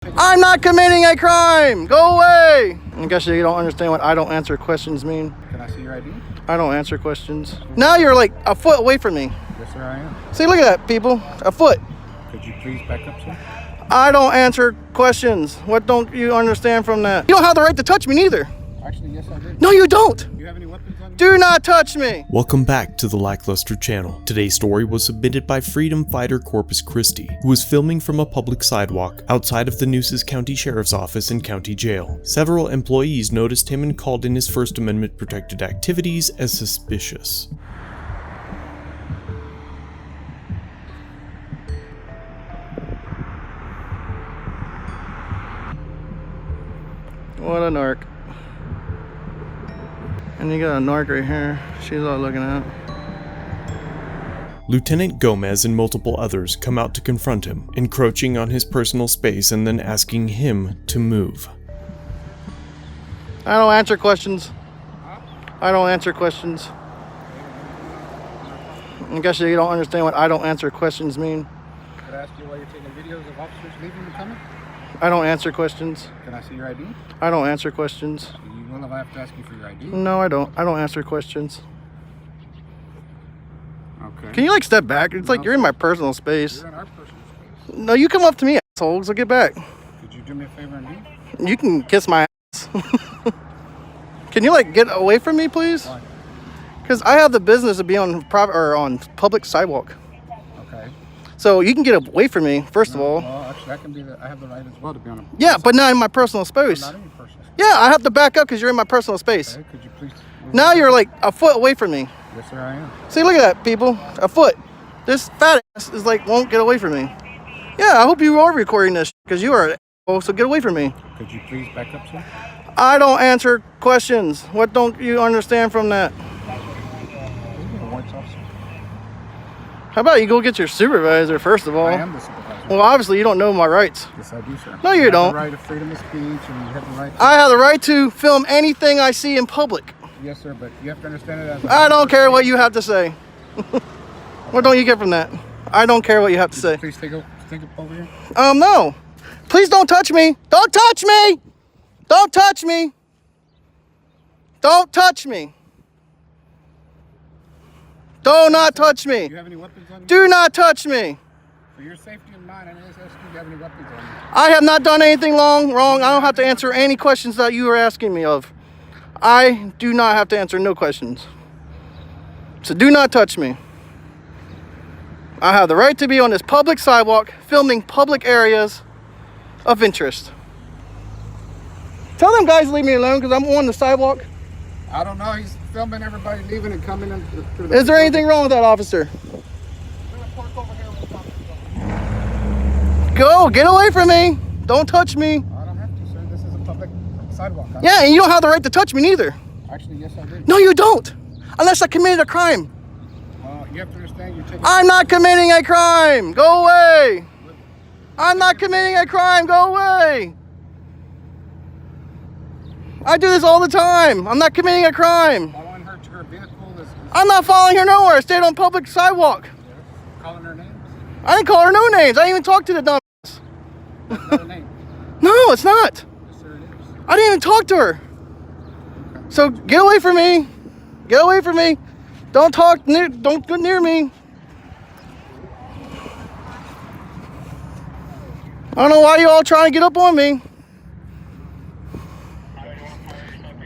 I'm not committing a crime. Go away. I guess you don't understand what I don't answer questions mean. Can I see your ID? I don't answer questions. Now you're like a foot away from me. Yes, sir, I am. See, look at that, people. A foot. Could you please back up, sir? I don't answer questions. What don't you understand from that? You don't have the right to touch me neither. Actually, yes, I do. No, you don't. Do you have any weapons on you? Do not touch me. Welcome back to the Lackluster channel. Today's story was submitted by freedom fighter Corpus Christi, who was filming from a public sidewalk outside of the Nueces County Sheriff's Office and County Jail. Several employees noticed him and called in his First Amendment protected activities as suspicious. What a narc. And you got a narc right here. She's all looking at. Lieutenant Gomez and multiple others come out to confront him, encroaching on his personal space and then asking him to move. I don't answer questions. I don't answer questions. I guess you don't understand what I don't answer questions mean. Could I ask you why you're taking videos of officers leaving and coming? I don't answer questions. Can I see your ID? I don't answer questions. You will if I have to ask you for your ID? No, I don't. I don't answer questions. Okay. Can you like step back? It's like you're in my personal space. You're in our personal space. No, you come up to me, asshole, so get back. Could you do me a favor and leave? You can kiss my ass. Can you like get away from me, please? Why? Because I have the business to be on private or on public sidewalk. Okay. So you can get away from me, first of all. Well, actually, I have the right as well to be on a... Yeah, but not in my personal space. Not in your personal space. Yeah, I have to back up because you're in my personal space. Okay, could you please... Now you're like a foot away from me. Yes, sir, I am. See, look at that, people. A foot. This fat ass is like, won't get away from me. Yeah, I hope you are recording this because you are an asshole, so get away from me. Could you please back up, sir? I don't answer questions. What don't you understand from that? How about you go get your supervisor, first of all? I am the supervisor. Well, obviously, you don't know my rights. Yes, I do, sir. No, you don't. have the right of freedom of speech, and you have the right... I have the right to film anything I see in public. Yes, sir, but you have to understand it as... I don't care what you have to say. What don't you get from that? I don't care what you have to say. Please take up over here. No. Please don't touch me. Don't touch me. Don't touch me. Don't touch me. Do not touch me. Do you have any weapons on you? Do not touch me. For your safety and mine, I just ask you, do you have any weapons on you? I have not done anything wrong. I don't have to answer any questions that you are asking me of. I do not have to answer no questions. So do not touch me. I have the right to be on this public sidewalk, filming public areas of interest. Tell them guys to leave me alone because I'm on the sidewalk. I don't know. He's filming everybody leaving and coming in. Is there anything wrong with that, officer? Go, get away from me. Don't touch me. I don't have to, sir. This is a public sidewalk. Yeah, and you don't have the right to touch me neither. Actually, yes, I do. No, you don't. Unless I committed a crime. You have to understand you're taking... I'm not committing a crime. Go away. I'm not committing a crime. Go away. I do this all the time. I'm not committing a crime. Following her to her vehicle is... I'm not following her nowhere. I stayed on public sidewalk. Calling her names? I didn't call her no names. I didn't even talk to the dumbass. That's not her name. No, it's not. Yes, sir, it is. I didn't even talk to her. Okay. So get away from me. Get away from me. Don't talk near, don't go near me. I don't know why you all trying to get up on me.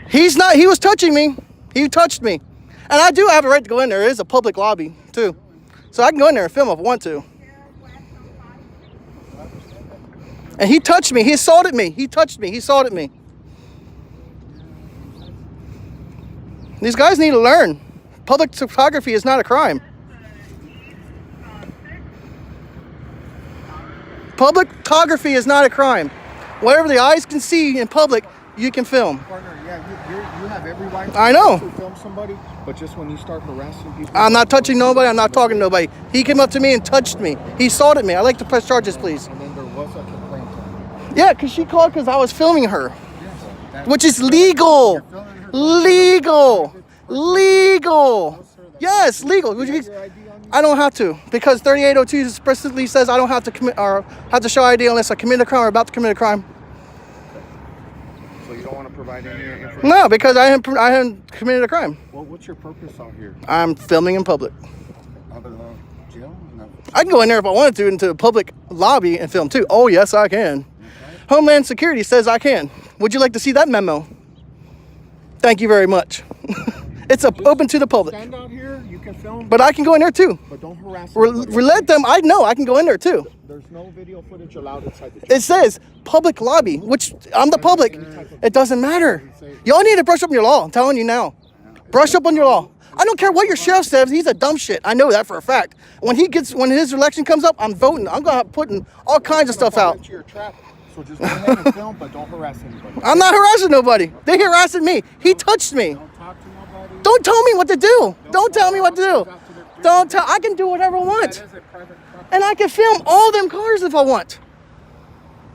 He was touching me. He touched me. And I do have a right to go in there. It is a public lobby, too. So I can go in there and film if I want to. And he touched me. He assaulted me. He touched me. He assaulted me. These guys need to learn. Public photography is not a crime. Public photography is not a crime. Whatever the eyes can see in public, you can film. Partner, yeah, you have every right I know. to film somebody, but just when you start harassing people... I'm not touching nobody. I'm not talking to nobody. He came up to me and touched me. He assaulted me. I'd like to press charges, please. And then there was a complaint on Yeah, because she called because I was filming her. Yes, Which is legal. Legal. Legal. Yes, legal. Would you... your ID on I don't have to, because 3802 specifically says I don't have to commit or have to show ID unless I commit a crime or about to commit a crime. So you don't want to provide any information? No, because I haven't committed a crime. Well, what's your purpose out here? I'm filming in public. Out of jail? No. I can go in there if I wanted to into the public lobby and film too. Oh, yes, I can. Okay. Homeland Security says I can. Would you like to see that memo? Thank you very much. It's open to the public. Stand out here, you can film. But I can go in there too. But don't harass Let them, I know I can go in there too. There's no video footage allowed inside the It says public lobby, which I'm the public. It doesn't matter. Y'all need to brush up on your law. I'm telling you now. Brush up on your law. I don't care what your sheriff says. He's a dumb shit. I know that for a fact. When his election comes up, I'm voting. I'm going to putting all kinds of stuff out. So just go ahead and film, but don't harass anybody. I'm not harassing nobody. They harassing me. He touched me. Don't talk to nobody. Don't tell me what to do. Don't tell me what to do. I can do whatever I want. That is a private property. And I can film all them cars if I want.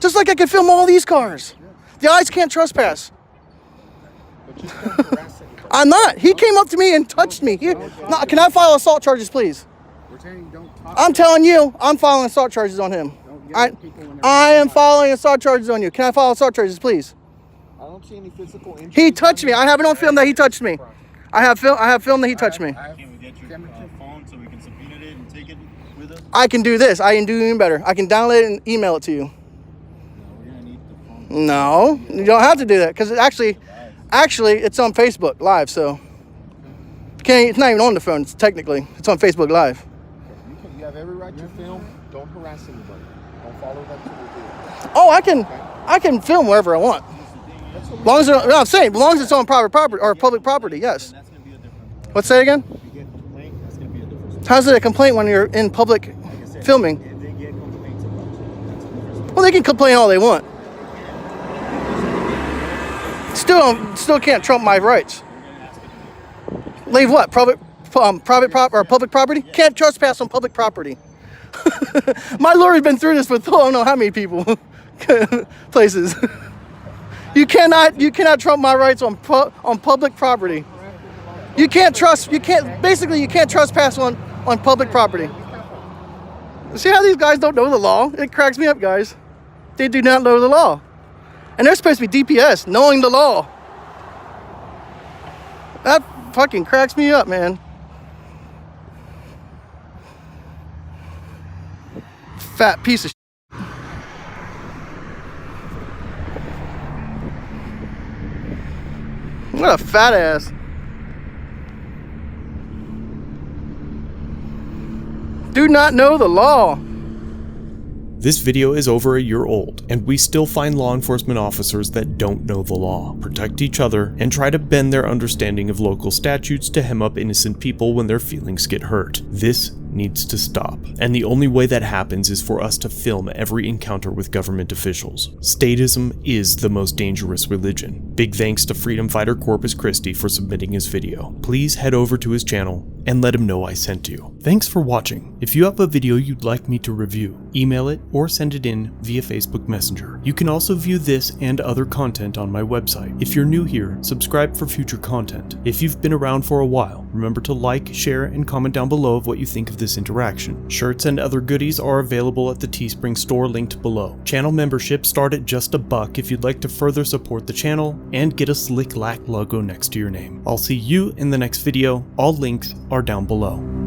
Just like I can film all these cars. The eyes can't trespass. But just don't harass anybody. I'm not. He came up to me and touched me. No, can I file assault charges, please? We're saying don't talk. I'm telling you, I'm filing assault charges on him. I am filing assault charges on you. Can I file assault charges, please? I don't see any physical injury. He touched me. I have it on film that he touched me. I have film that he touched me. Can we get your phone so we can subpoena it and take it with us? I can do this. I can do even better. I can download it and email it to you. No, we're gonna need the phone. No, you don't have to do that because actually, it's on Facebook Live. So it's not even on the phone. Technically, it's on Facebook Live. You have every right to film. Don't harass anybody. Don't follow them to the door. Oh, I can film wherever I want. As long as as long as it's on private property or public property, yes. That's gonna be a different. What's that again? If you get a complaint, that's gonna be a different story. How's it a complaint when you're in public Like I said, filming? If they get complaints about you, that's a different story. Well, they can complain all they want. Still can't trump my rights. Leave what? Private or public property? Can't trespass on public property. My lawyer's been through this with I don't know how many people, places. You cannot trump my rights on public property. You can't trespass on public property. See how these guys don't know the law? It cracks me up, guys. They do not know the law. And they're supposed to be DPS, knowing the law. That fucking cracks me up, man. Fat piece of shit. What a fat ass. Do not know the law. This video is over a year old, and we still find law enforcement officers that don't know the law, protect each other, and try to bend their understanding of local statutes to hem up innocent people when their feelings get hurt. This needs to stop, and the only way that happens is for us to film every encounter with government officials. Statism is the most dangerous religion. Big thanks to freedom fighter Corpus Christi for submitting his video. Please head over to his channel and let him know I sent you. Thanks for watching. If you have a video you'd like me to review, email it or send it in via Facebook Messenger. You can also view this and other content on my website. If you're new here, subscribe for future content. If you've been around for a while, remember to like, share, and comment down below of what you think of this interaction. Shirts and other goodies are available at the Teespring store linked below. Channel memberships start at just $1 if you'd like to further support the channel and get a slick lack logo next to your name. I'll see you in the next video. All links are down below.